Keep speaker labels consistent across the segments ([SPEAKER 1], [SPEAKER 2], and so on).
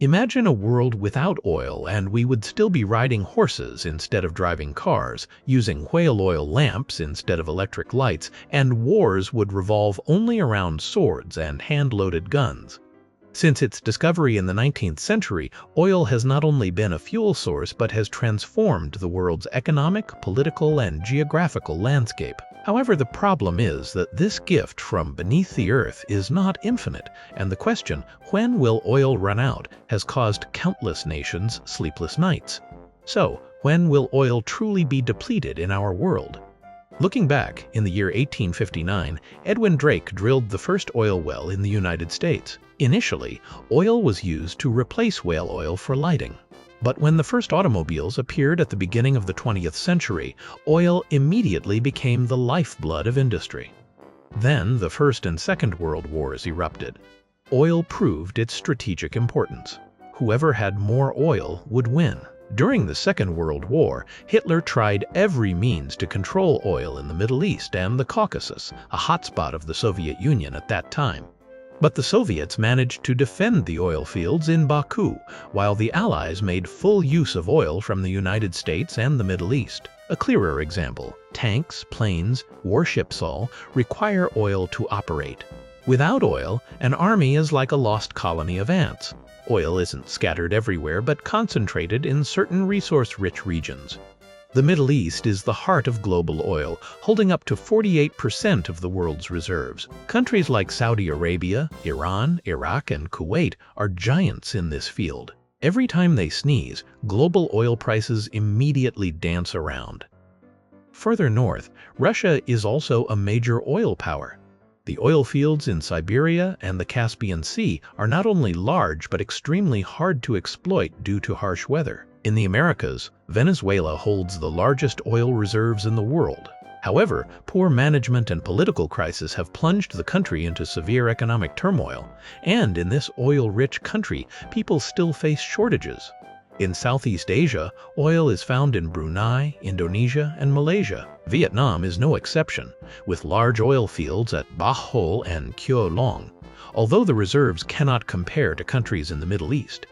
[SPEAKER 1] Imagine a world without oil and we would still be riding horses instead of driving cars, using whale oil lamps instead of electric lights, and wars would revolve only around swords and hand-loaded guns. Since its discovery in the 19th century, oil has not only been a fuel source but has transformed the world's economic, political, and geographical landscape. However, the problem is that this gift from beneath the earth is not infinite, and the question, when will oil run out, has caused countless nations sleepless nights. So, when will oil truly be depleted in our world? Looking back, in the year 1859, Edwin Drake drilled the first oil well in the United States. Initially, oil was used to replace whale oil for lighting. But when the first automobiles appeared at the beginning of the 20th century, oil immediately became the lifeblood of industry. Then the First and Second World Wars erupted. Oil proved its strategic importance. Whoever had more oil would win. During the Second World War, Hitler tried every means to control oil in the Middle East and the Caucasus, a hotspot of the Soviet Union at that time. But the Soviets managed to defend the oil fields in Baku, while the Allies made full use of oil from the United States and the Middle East. A clearer example, tanks, planes, warships all require oil to operate. Without oil, an army is like a lost colony of ants. Oil isn't scattered everywhere but concentrated in certain resource-rich regions. The Middle East is the heart of global oil, holding up to 48% of the world's reserves. Countries like Saudi Arabia, Iran, Iraq, and Kuwait are giants in this field. Every time they sneeze, global oil prices immediately dance around. Further north, Russia is also a major oil power. The oil fields in Siberia and the Caspian Sea are not only large but extremely hard to exploit due to harsh weather. In the Americas, Venezuela holds the largest oil reserves in the world. However, poor management and political crisis have plunged the country into severe economic turmoil, and in this oil-rich country, people still face shortages. In Southeast Asia, oil is found in Brunei, Indonesia, and Malaysia. Vietnam is no exception, with large oil fields at Bah Ho and Kyo Long, although the reserves cannot compare to countries in the Middle East.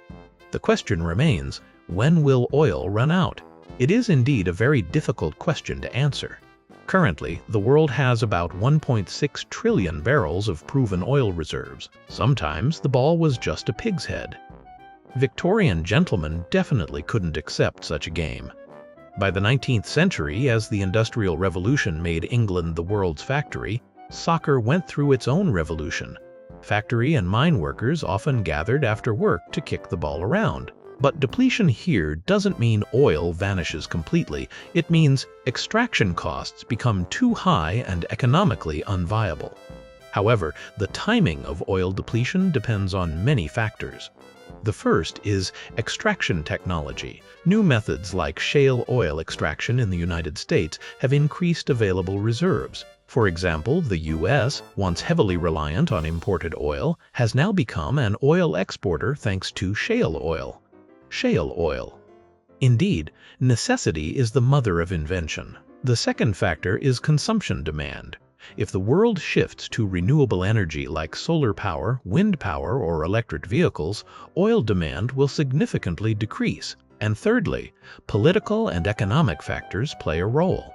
[SPEAKER 1] The question remains, when will oil run out? It is indeed a very difficult question to answer. Currently, the world has about 1.6 trillion barrels of proven oil reserves. Sometimes the ball was just a pig's head. Victorian gentlemen definitely couldn't accept such a game. By the 19th century, as the Industrial Revolution made England the world's factory, soccer went through its own revolution. Factory and mine workers often gathered after work to kick the ball around. But depletion here doesn't mean oil vanishes completely. It means extraction costs become too high and economically unviable. However, the timing of oil depletion depends on many factors. The first is extraction technology. New methods like shale oil extraction in the United States have increased available reserves. For example, the U.S., once heavily reliant on imported oil, has now become an oil exporter thanks to shale oil. Shale oil. Indeed, necessity is the mother of invention. The second factor is consumption demand. If the world shifts to renewable energy like solar power, wind power, or electric vehicles, oil demand will significantly decrease. And thirdly, political and economic factors play a role.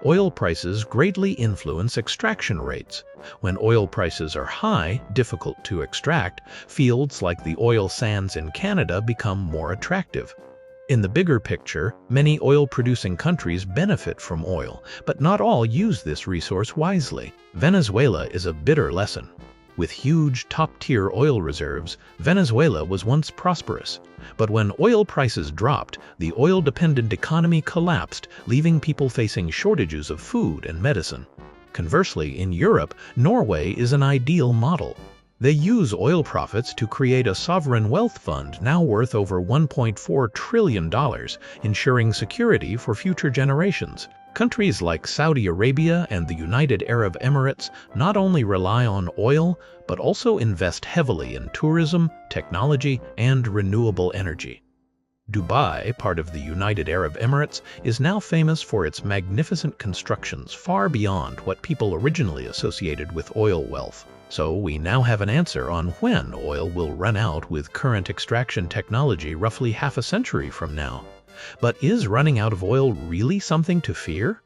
[SPEAKER 1] Oil prices greatly influence extraction rates. When oil prices are high, difficult to extract, fields like the oil sands in Canada become more attractive. In the bigger picture, many oil-producing countries benefit from oil, but not all use this resource wisely. Venezuela is a bitter lesson. With huge top-tier oil reserves, Venezuela was once prosperous. But when oil prices dropped, the oil-dependent economy collapsed, leaving people facing shortages of food and medicine. Conversely, in Europe, Norway is an ideal model. They use oil profits to create a sovereign wealth fund now worth over $1.4 trillion, ensuring security for future generations. Countries like Saudi Arabia and the United Arab Emirates not only rely on oil, but also invest heavily in tourism, technology, and renewable energy. Dubai, part of the United Arab Emirates, is now famous for its magnificent constructions far beyond what people originally associated with oil wealth. So we now have an answer on when oil will run out with current extraction technology roughly half a century from now. But is running out of oil really something to fear?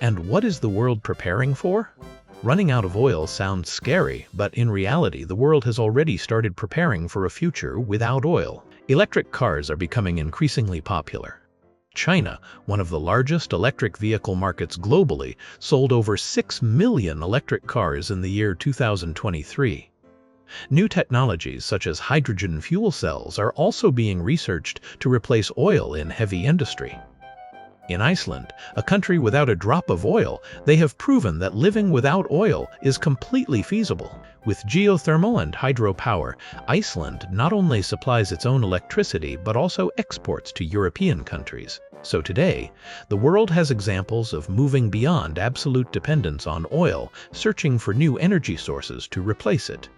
[SPEAKER 1] And what is the world preparing for? Running out of oil sounds scary, but in reality the world has already started preparing for a future without oil. Electric cars are becoming increasingly popular. China, one of the largest electric vehicle markets globally, sold over 6 million electric cars in the year 2023. New technologies such as hydrogen fuel cells are also being researched to replace oil in heavy industry. In Iceland, a country without a drop of oil, they have proven that living without oil is completely feasible. With geothermal and hydropower, Iceland not only supplies its own electricity but also exports to European countries. So today, the world has examples of moving beyond absolute dependence on oil, searching for new energy sources to replace it.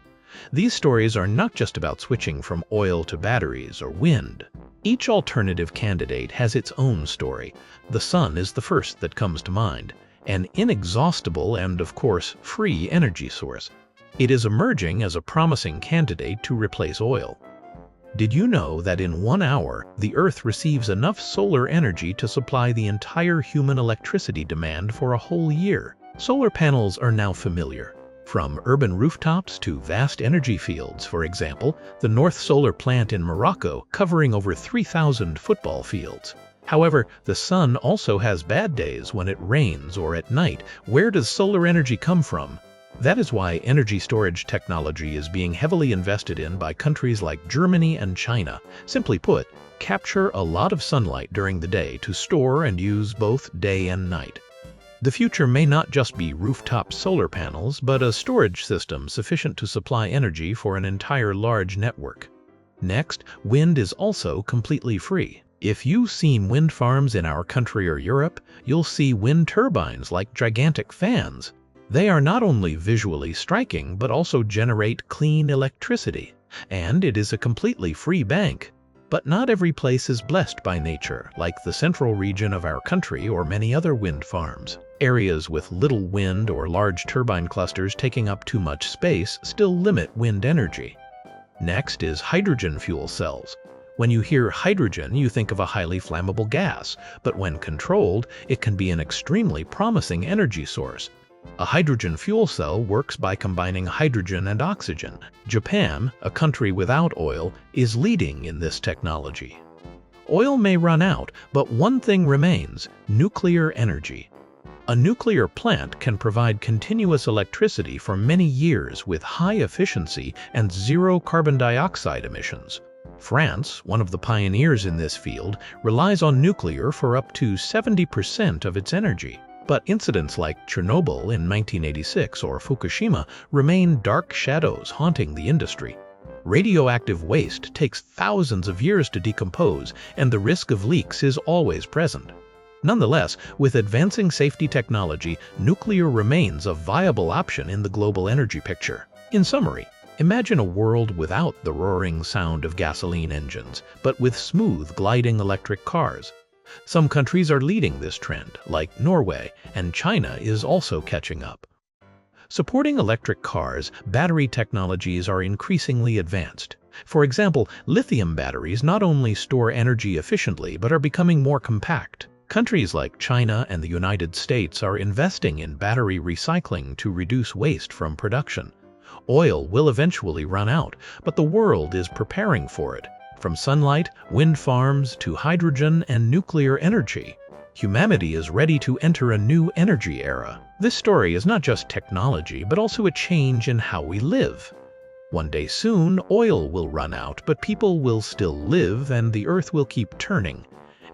[SPEAKER 1] These stories are not just about switching from oil to batteries or wind. Each alternative candidate has its own story. The sun is the first that comes to mind, an inexhaustible and, of course, free energy source. It is emerging as a promising candidate to replace oil. Did you know that in 1 hour, the Earth receives enough solar energy to supply the entire human electricity demand for a whole year? Solar panels are now familiar. From urban rooftops to vast energy fields, for example, the North Solar Plant in Morocco covering over 3,000 football fields. However, the sun also has bad days when it rains or at night. Where does solar energy come from? That is why energy storage technology is being heavily invested in by countries like Germany and China. Simply put, capture a lot of sunlight during the day to store and use both day and night. The future may not just be rooftop solar panels, but a storage system sufficient to supply energy for an entire large network. Next, wind is also completely free. If you've seen wind farms in our country or Europe, you'll see wind turbines like gigantic fans. They are not only visually striking, but also generate clean electricity. And it is a completely free bank. But not every place is blessed by nature, like the central region of our country or many other wind farms. Areas with little wind or large turbine clusters taking up too much space still limit wind energy. Next is hydrogen fuel cells. When you hear hydrogen, you think of a highly flammable gas, but when controlled, it can be an extremely promising energy source. A hydrogen fuel cell works by combining hydrogen and oxygen. Japan, a country without oil, is leading in this technology. Oil may run out, but one thing remains: nuclear energy. A nuclear plant can provide continuous electricity for many years with high efficiency and zero carbon dioxide emissions. France, one of the pioneers in this field, relies on nuclear for up to 70% of its energy. But incidents like Chernobyl in 1986 or Fukushima remain dark shadows haunting the industry. Radioactive waste takes thousands of years to decompose, and the risk of leaks is always present. Nonetheless, with advancing safety technology, nuclear remains a viable option in the global energy picture. In summary, imagine a world without the roaring sound of gasoline engines, but with smooth, gliding electric cars. Some countries are leading this trend, like Norway, and China is also catching up. Supporting electric cars, battery technologies are increasingly advanced. For example, lithium batteries not only store energy efficiently but are becoming more compact. Countries like China and the United States are investing in battery recycling to reduce waste from production. Oil will eventually run out, but the world is preparing for it. From sunlight, wind farms, to hydrogen and nuclear energy, humanity is ready to enter a new energy era. This story is not just technology, but also a change in how we live. One day soon, oil will run out, but people will still live and the earth will keep turning.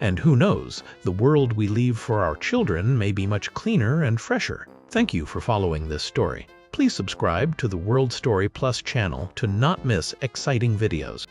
[SPEAKER 1] And who knows, the world we leave for our children may be much cleaner and fresher. Thank you for following this story. Please subscribe to the World Story Plus channel to not miss exciting videos.